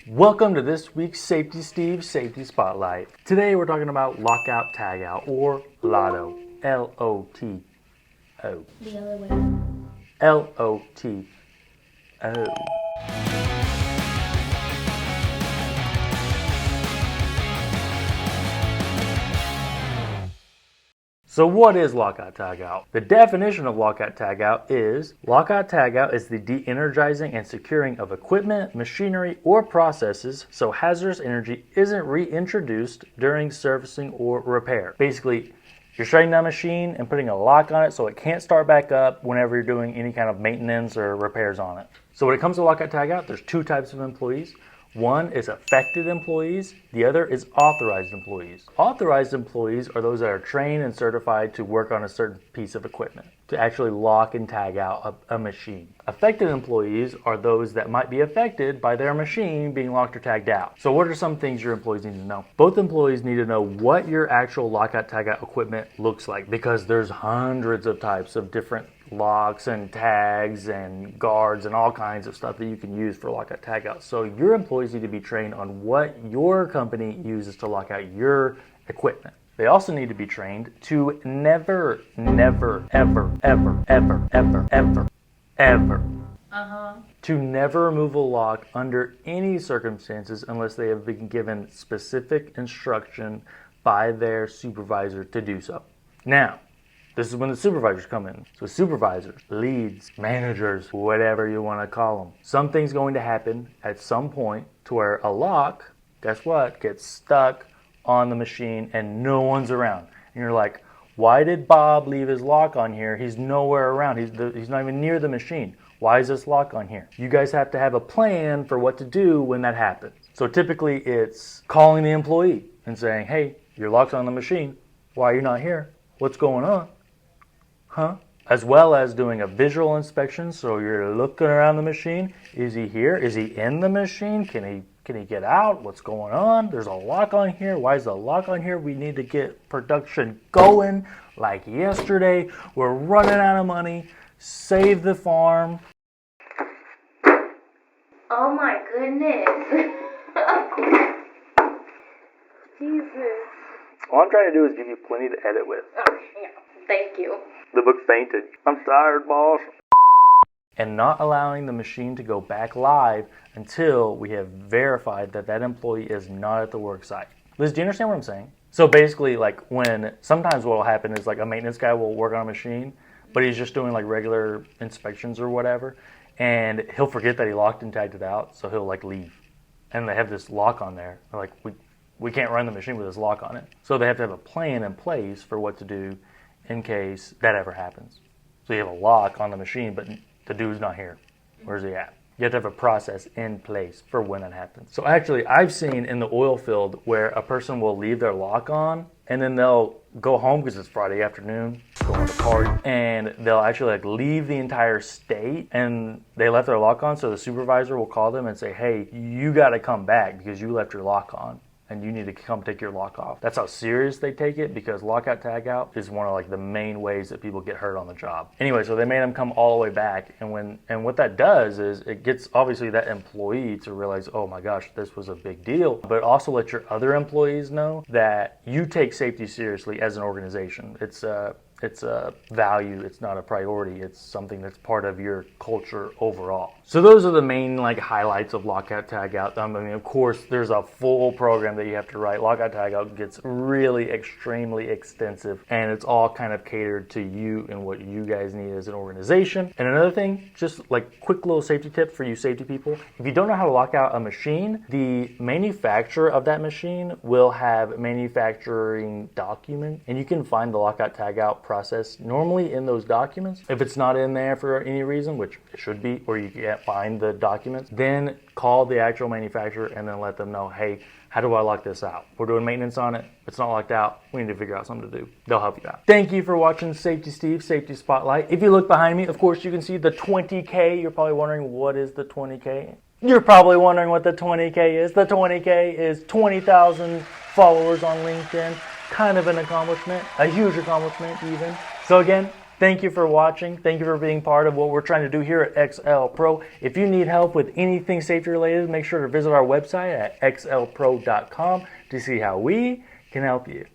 Welcome to this week's Safety Steve Safety Spotlight. Today we're talking about Lockout Tagout or LOTO. L-O-T-O. The other way. L-O-T-O. So what is Lockout Tagout? The definition of Lockout Tagout is the de-energizing and securing of equipment, machinery, or processes so hazardous energy isn't reintroduced during servicing or repair. Basically, you're shutting down a machine and putting a lock on it so it can't start back up whenever you're doing any kind of maintenance or repairs on it. So when it comes to Lockout Tagout, there's two types of employees. One is affected employees, the other is authorized employees. Authorized employees are those that are trained and certified to work on a certain piece of equipment, to actually lock and tag out a machine. Affected employees are those that might be affected by their machine being locked or tagged out. So what are some things your employees need to know? Both employees need to know what your actual lockout tagout equipment looks like, because there's hundreds of types of different locks and tags and guards and all kinds of stuff that you can use for lockout tagout. So your employees need to be trained on what your company uses to lock out your equipment. They also need to be trained to never, to never remove a lock under any circumstances unless they have been given specific instruction by their supervisor to do so. Now, this is when the supervisors come in. So supervisors, leads, managers, whatever you want to call them. Something's going to happen at some point to where a lock, guess what, gets stuck on the machine and no one's around. And you're like, why did Bob leave his lock on here? He's nowhere around. He's not even near the machine. Why is this lock on here? You guys have to have a plan for what to do when that happens. So typically it's calling the employee and saying, hey, your lock's on the machine. Why are you not here? What's going on? As well as doing a visual inspection, so you're looking around the machine. Is he here? Is he in the machine? Can he get out? What's going on? There's a lock on here. Why is the lock on here? We need to get production going like yesterday. We're running out of money. Save the farm. Oh my goodness. Jesus. All I'm trying to do is give you plenty to edit with. Oh, yeah. Thank you. The book fainted. I'm tired, boss. And not allowing the machine to go back live until we have verified that that employee is not at the work site. Liz, do you understand what I'm saying? So basically, like sometimes what will happen is like a maintenance guy will work on a machine, but he's just doing like regular inspections or whatever, and he'll forget that he locked and tagged it out, so he'll like leave. And they have this lock on there. They're like, we can't run the machine with this lock on it. So they have to have a plan in place for what to do in case that ever happens. So you have a lock on the machine, but the dude's not here. Where's he at? You have to have a process in place for when it happens. So actually, I've seen in the oil field where a person will leave their lock on, and then they'll go home because it's Friday afternoon, going to party, and they'll actually like leave the entire state, and they left their lock on, so the supervisor will call them and say, hey, you got to come back because you left your lock on. And you need to come take your lock off. That's how serious they take it, because lockout tagout is one of like the main ways that people get hurt on the job. Anyway, so they made them come all the way back, and what that does is it gets obviously that employee to realize, oh my gosh, this was a big deal, but also let your other employees know that you take safety seriously as an organization. It's a value, it's not a priority, it's something that's part of your culture overall. So those are the main like highlights of Lockout Tagout. I mean, of course, there's a full program that you have to write. Lockout Tagout gets really extremely extensive, and it's all kind of catered to you and what you guys need as an organization. And another thing, just like quick little safety tip for you safety people, if you don't know how to lock out a machine, the manufacturer of that machine will have manufacturing document, and you can find the Lockout Tagout process normally in those documents. If it's not in there for any reason, which it should be, or you can't find the documents, then call the actual manufacturer and then let them know, hey, how do I lock this out? We're doing maintenance on it. It's not locked out. We need to figure out something to do. They'll help you out. Thank you for watching Safety Steve Safety Spotlight. If you look behind me, of course, you can see the 20K. You're probably wondering, what is the 20K? You're probably wondering what the 20K is. The 20K is 20,000 followers on LinkedIn. Kind of an accomplishment, a huge accomplishment even. So again, Thank you for watching. Thank you for being part of what we're trying to do here at XL Pro. If you need help with anything safety related, make sure to visit our website at xlpro.com to see how we can help you.